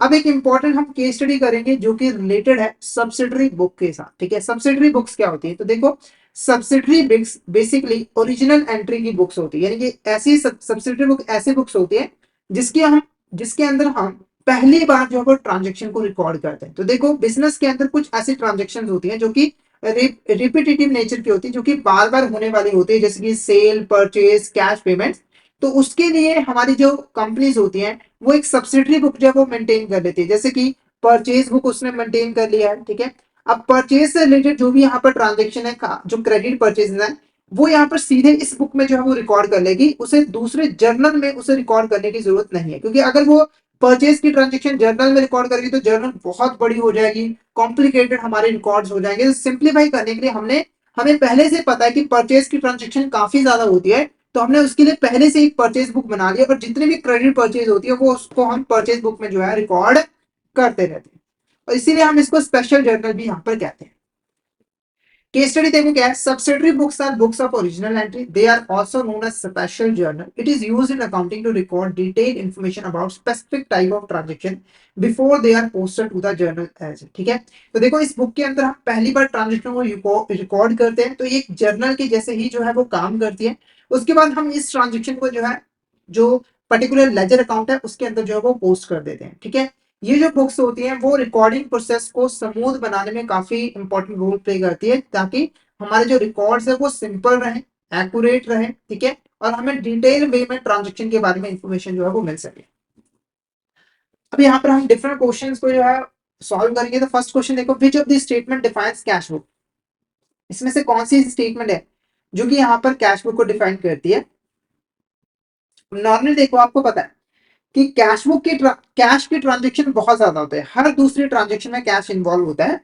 अब एक इंपॉर्टेंट हम केस स्टडी करेंगे जो कि रिलेटेड है सब्सिडरी बुक के साथ। ठीक है, सब्सिडरी बुक्स क्या होती है? तो देखो, subsidiary books basically original entry की बुक्स होती है, यानी कि ऐसी सब्सिडरी बुक ऐसी बुक्स होती है जिसके अंदर हम पहली बार जो है वो ट्रांजेक्शन को रिकॉर्ड करते हैं। तो देखो, बिजनेस के अंदर कुछ ऐसी ट्रांजेक्शन होती हैं जो कि रिपीटेटिव नेचर की होती है, जो कि बार बार होने वाली होती है, जैसे कि सेल, परचेज, कैश पेमेंट। तो उसके लिए हमारी जो कंपनीज होती हैं वो एक सब्सिडरी बुक जो है वो मेंटेन कर लेती है, जैसे कि परचेज बुक उसने मेंटेन कर लिया है। ठीक है, अब परचेज से रिलेटेड जो भी यहाँ पर ट्रांजेक्शन है, जो क्रेडिट परचेज है, वो यहाँ पर सीधे इस बुक में जो है वो रिकॉर्ड कर लेगी, उसे दूसरे जर्नल में उसे रिकॉर्ड करने की जरूरत नहीं है, क्योंकि अगर वो परचेज की ट्रांजेक्शन जर्नल में रिकॉर्ड करेगी तो जर्नल बहुत बड़ी हो जाएगी, कॉम्प्लिकेटेड हमारे रिकॉर्ड्स हो जाएंगे। तो सिंप्लीफाई करने के लिए हमें पहले से पता है कि परचेज की ट्रांजेक्शन काफी ज्यादा होती है, तो हमने उसके लिए पहले से एक परचेज बुक बना लिया और जितनी भी क्रेडिट परचेज होती है वो उसको हम परचेज बुक में जो है रिकॉर्ड करते रहते हैं, और इसीलिए हम इसको स्पेशल जर्नल भी यहाँ पर कहते हैं। केस स्टडी देखो क्या है, subsidiary books are books of original entry, they are also known as special journal, it is used in accounting to record detailed information about specific type of transaction before they are posted to the journal एज। ठीक है, तो देखो, इस book के अंदर हम पहली बार ट्रांजैक्शन को रिकॉर्ड करते हैं, तो ये एक जर्नल के जैसे ही जो है वो काम करती है। उसके बाद हम इस ट्रांजेक्शन को जो है, जो पर्टिकुलर लेजर अकाउंट है उसके अंदर जो है वो पोस्ट कर देते हैं। ठीक है, ये जो बुक्स होती हैं वो रिकॉर्डिंग प्रोसेस को स्मूथ बनाने में काफी इंपॉर्टेंट रोल प्ले करती है, ताकि हमारे जो रिकॉर्ड्स है वो सिंपल रहे, एक्यूरेट रहे। ठीक है, और हमें डिटेल वे में ट्रांजेक्शन के बारे में इंफॉर्मेशन जो है वो मिल सके। अब यहाँ पर हम डिफरेंट क्वेश्चंस को जो है सॉल्व करेंगे। तो फर्स्ट क्वेश्चन देखो, which of the statement defines cash book? इसमें से कौन सी स्टेटमेंट है जो कि यहाँ पर कैश बुक को डिफाइन करती है? नॉर्मली देखो, आपको पता है कि कैश की ट्रांजेक्शन बहुत ज्यादा होते हैं, हर दूसरी ट्रांजेक्शन में कैश इन्वॉल्व होता है।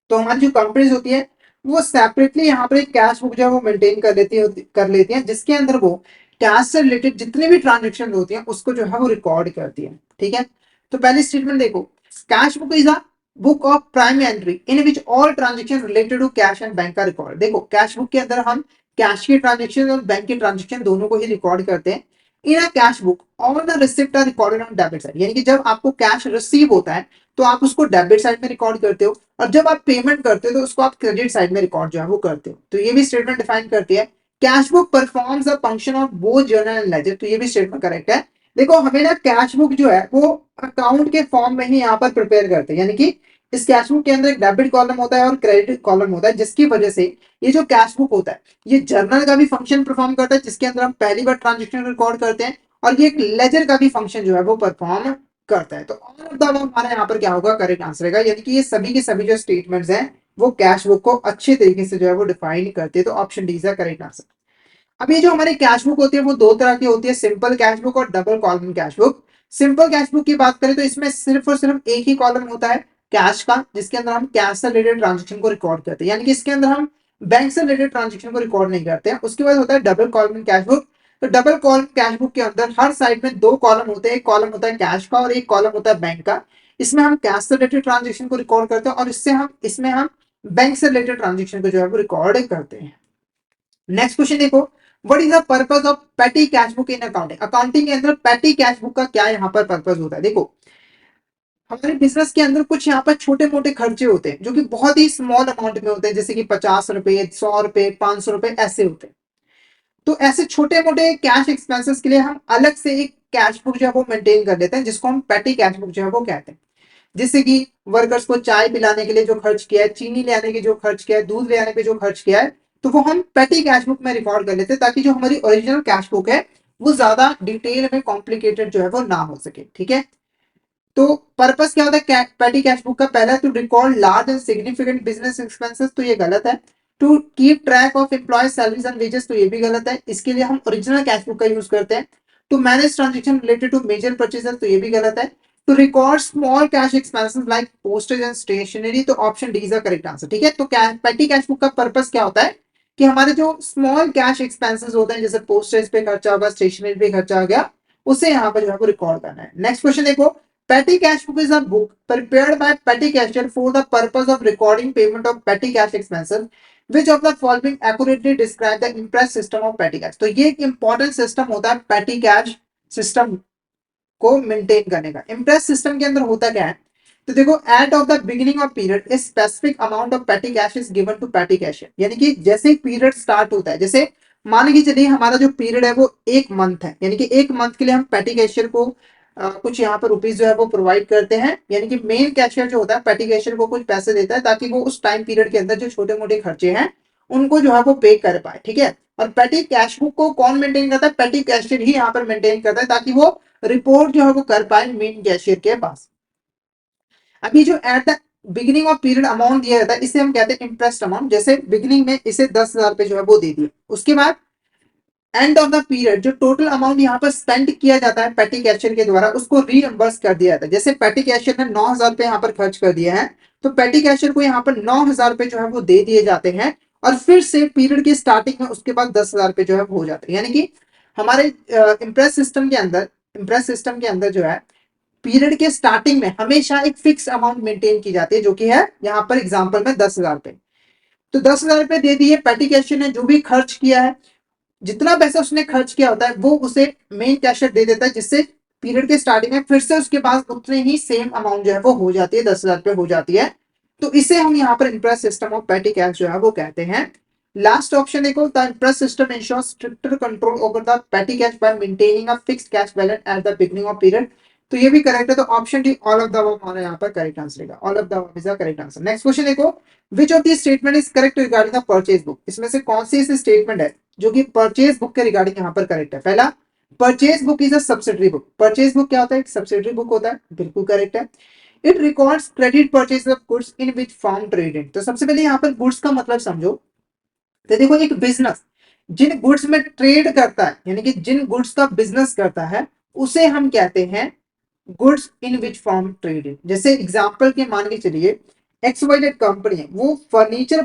तो हमारी जो कंपनीज होती है वो सेपरेटली यहाँ पर एक कैश बुक जो है वो मेंटेन कर लेती है, जिसके अंदर वो कैश से रिलेटेड जितनी भी ट्रांजेक्शन होती हैं उसको जो है वो रिकॉर्ड करती है। ठीक है, तो पहली स्टेटमेंट देखो, cash book is a book of prime entry in which all transaction related to cash and bank का रिकॉर्ड। देखो, कैश बुक के अंदर हम कैश की ट्रांजेक्शन और बैंक की ट्रांजेक्शन दोनों को ही रिकॉर्ड करते हैं। In a cash book all the receipt are recorded on debit side, यानी कि जब आपको कैश रिसीव होता है तो आप उसको डेबिट साइड में रिकॉर्ड करते हो, और जब आप पेमेंट करते हो तो उसको आप क्रेडिट साइड में रिकॉर्ड जो है वो करते हो। तो ये भी स्टेटमेंट डिफाइन करती है, cash book performs a function of both journal and ledger. तो ये भी स्टेटमेंट करेक्ट है। देखो, हमें ना कैश बुक जो है वो अकाउंट के फॉर्म में ही यहाँ पर प्रिपेयर करते हैं, यानी कि इस कैश बुक के अंदर एक डेबिट कॉलम होता है और क्रेडिट कॉलम होता है, जिसकी वजह से ये जो कैश बुक होता है ये जर्नल का भी फंक्शन परफॉर्म करता है, जिसके अंदर हम पहली बार ट्रांजेक्शन रिकॉर्ड करते हैं, और ये एक लेजर का भी फंक्शन जो है वो परफॉर्म करता है। तो ऑल ऑफ द अबव हमारा यहाँ पर क्या होगा, करेक्ट आंसर रहेगा, यानी कि ये सभी के सभी जो स्टेटमेंट्स हैं वो कैश बुक को अच्छे तरीके से जो है वो डिफाइन करते हैं। तो option D is the correct answer. अब ये जो हमारी कैश बुक होती है वो दो तरह की होती है, सिंपल कैश बुक और double column cash book. Simple cash book की बात करें तो इसमें सिर्फ और सिर्फ एक ही कॉलम होता है कैश का, जिसके अंदर हम कैश से रिलेटेड ट्रांजेक्शन को रिकॉर्ड करते हैं, यानी कि इसके अंदर हम बैंक से रिलेटेड ट्रांजेक्शन को रिकॉर्ड नहीं करते हैं। उसके बाद होता है डबल कॉलम कैश बुक। तो डबल कॉलम कैश बुक के अंदर हर साइड में दो कॉलम होते हैं, एक कॉलम होता है कैश का और एक कॉलम होता है बैंक का। इसमें हम कैश से रिलेटेड ट्रांजेक्शन को रिकॉर्ड करते हैं, और इसमें हम बैंक से रिलेटेड ट्रांजेक्शन को जो है वो रिकॉर्ड करते हैं। नेक्स्ट क्वेश्चन देखो, what is the purpose of petty cash book in accounting? Accounting के अंदर पेटी कैश बुक का क्या यहाँ पर पर्पस होता है? देखो, हमारे बिजनेस के अंदर कुछ यहाँ पर छोटे मोटे खर्चे होते हैं जो कि बहुत ही स्मॉल अमाउंट में होते हैं, जैसे कि 50 रुपए, 100 रुपए, 500 रुपए ऐसे होते हैं। तो ऐसे छोटे मोटे कैश एक्सपेंसेस के लिए हम अलग से एक कैश बुक जो है वो मेंटेन कर लेते हैं, जिसको हम पेटी कैश बुक जो है वो कहते हैं। जैसे कि वर्कर्स को चाय पिलाने के लिए जो खर्च किया है, चीनी ले आने के जो खर्च किया है, दूध ले आने पे जो खर्च किया है, तो वो हम पेटी कैश बुक में रिकॉर्ड कर लेते हैं, ताकि जो हमारी ओरिजिनल कैश बुक है वो ज्यादा डिटेल में कॉम्प्लिकेटेड जो है वो ना हो सके। ठीक है, तो पर्पस क्या होता है पेटी कैश बुक का? पहला, to record large and significant business expenses, तो ये गलत है। To keep track of employ salaries and wages, तो ये भी गलत है, इसके लिए हम ओरिजिनल कैश बुक का यूज करते हैं। To manage transaction related to major purchases, तो ये भी गलत है। To record small cash expenses like postage and stationery, तो option D is the correct answer. ठीक है, तो पेटी कैश बुक का पर्पस क्या होता है कि हमारे जो स्मॉल कैश एक्सपेंसेस होते हैं, जैसे पोस्टेज पे खर्चा होगा, स्टेशनरी पे खर्चा हो गया, उसे यहाँ पर जो है रिकॉर्ड करना है। नेक्स्ट क्वेश्चन देखो, petty cash book is a book prepared by petty cashier for the purpose of recording payment of petty cash expenses. Which of the following accurately describe the impress system of petty cash? तो ये एक important system होता है petty cash system, को maintain करने का। Impress system के अंदर होता क्या है, तो देखो at of the beginning of period a specific amount of petty cash is given to petty cashier, यानी कि जैसे पीरियड स्टार्ट होता है, जैसे मान लीजिए चलिए हमारा जो पीरियड है वो एक मंथ है, यानी कि एक मंथ के लिए हम पेटी कैशियर को कुछ यहाँ पर रुपीज जो है वो प्रोवाइड करते हैं, यानी कि मेन कैशियर जो होता है पेटी कैशियर को कुछ पैसे देता है ताकि वो उस टाइम पीरियड के अंदर जो छोटे मोटे खर्चे हैं उनको जो है वो पे कर पाए, ठीक है। और पेटी कैश बुक को कौन मेंटेन करता है, पेटी कैशियर ही यहाँ पर मेंटेन करता है ताकि वो रिपोर्ट जो है वो कर पाए मेन कैशियर के पास। अभी जो eight the beginning of period amount दिया जाता है इसे हम कहते हैं इंटरेस्ट अमाउंट, जैसे बिगिनिंग में इसे 10,000 रुपए जो है वो दे दिए, उसके बाद एंड ऑफ द पीरियड जो टोटल अमाउंट यहाँ पर स्पेंड किया जाता है पेटी कैशियर के द्वारा उसको रीइंबर्स कर दिया जाता है। जैसे पेटी कैशियर ने 9,000 रुपए यहाँ पर खर्च कर दिए हैं, तो पेटी कैशियर को यहाँ पर 9,000 रुपए जो है वो दे दिए जाते हैं, और फिर से पीरियड की स्टार्टिंग में उसके बाद 10,000 रुपए जो है वो हो जाते हैं। यानी कि हमारे इम्प्रेस सिस्टम के अंदर जो है पीरियड के स्टार्टिंग में हमेशा एक फिक्स अमाउंट मेंटेन की जाती है, जो कि है यहाँ पर एग्जांपल में 10,000 रुपए। तो 10,000 रुपए दे दिए, पेटी कैशियर ने जो भी खर्च किया है, जितना पैसा उसने खर्च किया होता है वो उसे मेन कैशियर दे देता है, जिससे पीरियड के स्टार्टिंग में फिर से उसके पास उतने ही सेम अमाउंट जो है वो हो जाती है, 10,000 रुपए हो जाती है। तो इसे हम यहाँ पर interest system of petty cash जो है वो कहते हैं। लास्ट ऑप्शन देखो, the interest system insures stricter control over the petty cash by maintaining a fixed cash balance at the beginning of period. तो ये भी करेक्ट है, तो option D all of the above हमारा यहाँ पर करेक्ट आंसर है, all of the above is the correct answer. Next question देखो, which of this statement is correct regarding the purchase book, इसमें से कौन सी ऐसी स्टेटमेंट है जो कि परचेज बुक के रिगार्डिंग यहाँ पर करेक्ट है। पहला, purchase book is a subsidiary book. Purchase book क्या होता है, एक सब्सिडरी बुक होता है, बिल्कुल करेक्ट है। It records credit purchase of goods in which form traded. तो सबसे पहले यहाँ पर गुड्स का मतलब समझो, तो देखो एक बिजनेस जिन गुड्स में ट्रेड करता है, यानी कि जिन गुड्स का बिजनेस करता है उसे हम कहते हैं goods in which form traded. जैसे एग्जांपल के मान के चलिए XYZ कंपनी है, वो फर्नीचर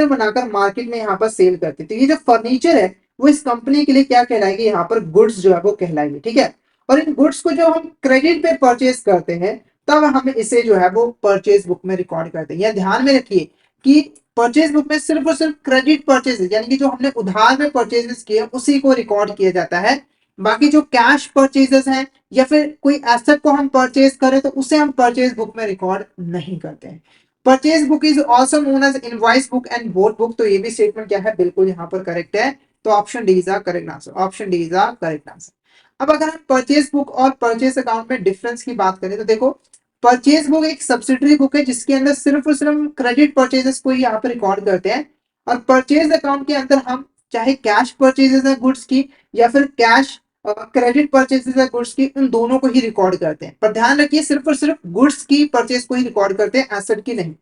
बनाकर मार्केट में यहाँ पर सेल करती है, तो ये जो फर्नीचर है वो इस कंपनी के लिए क्या कहलाएगी, यहाँ पर गुड्स जो है वो कहलाएगी, ठीक है। और इन गुड्स को जो हम क्रेडिट पे परचेज करते हैं तब हम इसे जो है वो परचेज बुक में रिकॉर्ड करते हैं। यह ध्यान में रखिए कि परचेज बुक में सिर्फ और सिर्फ क्रेडिट परचेजेस, यानी कि जो हमने उधार में परचेजेस किए उसी को रिकॉर्ड किया जाता है। बाकी जो कैश परचेजेस हैं या फिर कोई एसेट को हम परचेज करें तो उसे हम परचेज बुक में रिकॉर्ड नहीं करते हैं। Purchase book is also known as invoice book and board book. तो ये भी स्टेटमेंट क्या है, बिल्कुल यहाँ पर करेक्ट है। तो option D is the correct answer, option D is the correct answer. अब अगर हम परचेज बुक और परचेज अकाउंट में डिफरेंस की बात करें तो देखो, परचेज बुक एक सब्सिडरी बुक है जिसके अंदर सिर्फ और सिर्फ हम क्रेडिट परचेजेस को यहाँ पर रिकॉर्ड करते हैं, और परचेज अकाउंट के अंदर हम चाहे कैश परचेजेस है गुड्स की या फिर कैश क्रेडिट परचेजेस है गुड्स की, उन दोनों को ही रिकॉर्ड करते हैं। पर ध्यान रखिए सिर्फ और सिर्फ गुड्स की परचेज को ही रिकॉर्ड करते हैं, एसेट की नहीं।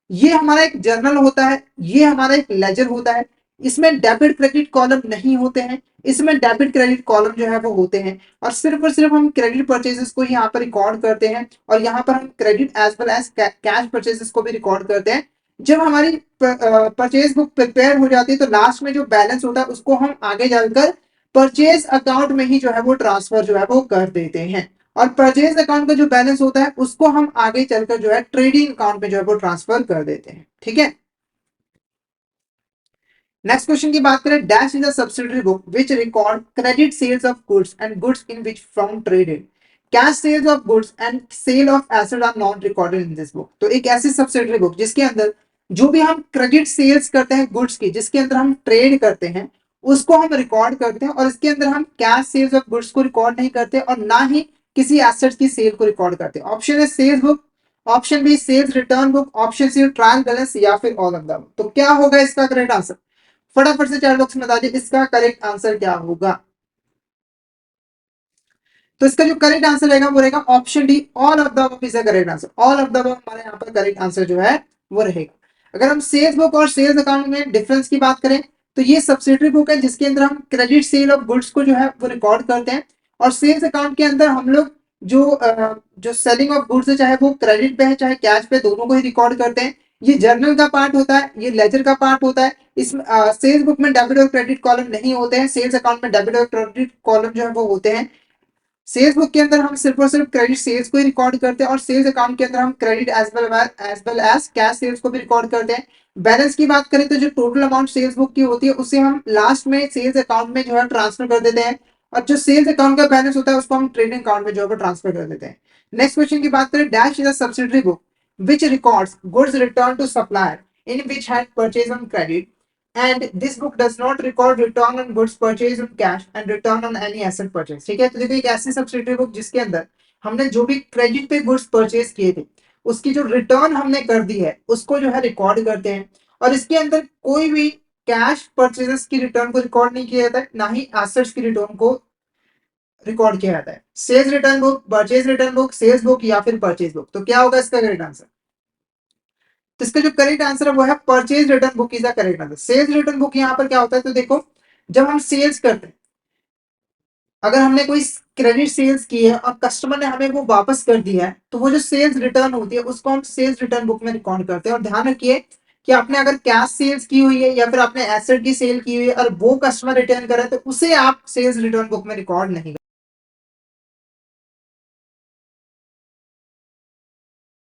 ये हमारा एक जर्नल होता है, ये हमारा एक लेजर होता है, इसमें डेबिट क्रेडिट कॉलम नहीं होते हैं, इसमें डेबिट क्रेडिट कॉलम जो है वो होते हैं, और सिर्फ हम क्रेडिट परचेजेस को यहाँ पर रिकॉर्ड करते हैं, और यहाँ पर हम credit as well as cash purchases को भी रिकॉर्ड करते हैं। जब हमारी परचेज बुक प्रिपेयर हो जाती है तो लास्ट में जो बैलेंस होता है उसको हम आगे जाकर परचेज अकाउंट में ही जो है वो ट्रांसफर जो है वो कर देते हैं, और परचेज अकाउंट का जो बैलेंस होता है उसको हम आगे चलकर जो है ट्रेडिंग अकाउंट में जो है वो ट्रांसफर कर देते हैं, ठीक है। नेक्स्ट क्वेश्चन की बात करें, dash is a subsidiary book which record credit sales of goods and goods in which from traded, cash sales of goods and sale of asset are not recorded in this book. तो एक ऐसी subsidiary book जिसके अंदर जो भी हम credit sales करते हैं गुड्स की, जिसके अंदर हम ट्रेड करते हैं, उसको हम रिकॉर्ड करते हैं, और इसके अंदर हम कैश सेल्स ऑफ गुड्स को रिकॉर्ड नहीं करते और ना ही किसी एसेट की सेल को रिकॉर्ड करते हैं। ऑप्शन है sales book, option B sales return book, option C trial balance, या फिर ऑल ऑफ द। तो क्या होगा इसका करेक्ट आंसर, फटाफट से चैट बॉक्स में बता दीजिए इसका करेक्ट आंसर क्या होगा। तो इसका जो करेक्ट आंसर रहेगा वो रहेगा option D, all of the above is the correct answer. All of the above हमारे यहाँ पर करेक्ट आंसर जो है वो रहेगा। अगर हम सेल्स बुक और सेल्स अकाउंट में डिफरेंस की बात करें तो ये सब्सिडरी बुक है जिसके अंदर हम क्रेडिट सेल ऑफ गुड्स को जो है वो रिकॉर्ड करते हैं, और सेल्स अकाउंट के अंदर हम लोग जो सेलिंग ऑफ गुड्स है चाहे वो क्रेडिट पे है चाहे कैश पे, दोनों को ही रिकॉर्ड करते हैं। ये जर्नल का पार्ट होता है, ये लेजर का पार्ट होता है। इसमें सेल्स बुक में डेबिट और क्रेडिट कॉलम नहीं होते हैं, सेल्स अकाउंट में डेबिट और क्रेडिट कॉलम जो है वो होते हैं। सेल्स बुक के अंदर हम सिर्फ और सिर्फ क्रेडिट सेल्स को ही रिकॉर्ड करते हैं, और सेल्स अकाउंट के अंदर हम credit as well as cash sales को भी रिकॉर्ड करते हैं। बैलेंस की बात करें तो जो टोटल अमाउंट सेल्स बुक की होती है उसे हम लास्ट में सेल्स अकाउंट में जो है ट्रांसफर कर देते हैं, और जो सेल्स अकाउंट का बैलेंस होता है उसको हम ट्रेडिंग अकाउंट में जो है ट्रांसफर कर देते हैं। नेक्स्ट क्वेश्चन की बात करें, dash is a subsidiary book which records goods returned to supplier in which had purchased on credit, and this book does not record return on goods purchased on cash and return on any asset purchase। ठीक है, तो देखो एक ऐसी subsidiary book जिसके अंदर हमने जो भी क्रेडिट पे गुड्स परचेज किए थे उसकी जो रिटर्न हमने कर दी है उसको जो है रिकॉर्ड करते हैं। और इसके अंदर कोई भी कैश परचेजेस की रिटर्न को रिकॉर्ड नहीं किया जाता है, ना ही एसेट्स की रिटर्न को रिकॉर्ड किया जाता है। Sales return book, purchase return book, sales book या फिर परचेज बुक, तो क्या होगा इसका करेक्ट आंसर? तो इसका जो करेक्ट आंसर है वो है purchase return book is the correct answer. Sales return book यहाँ पर क्या होता है, तो देखो जब हम सेल्स करते हैं, अगर हमने कोई क्रेडिट सेल्स की है और कस्टमर ने हमें वो वापस कर दिया है तो वो जो सेल्स रिटर्न होती है उसको हम सेल्स रिटर्न बुक में रिकॉर्ड करते हैं। और ध्यान रखिए कि आपने अगर कैश सेल्स की हुई है या फिर आपने एसेट की सेल की हुई है और वो कस्टमर रिटर्न करे तो उसे आप सेल्स रिटर्न बुक में रिकॉर्ड नहीं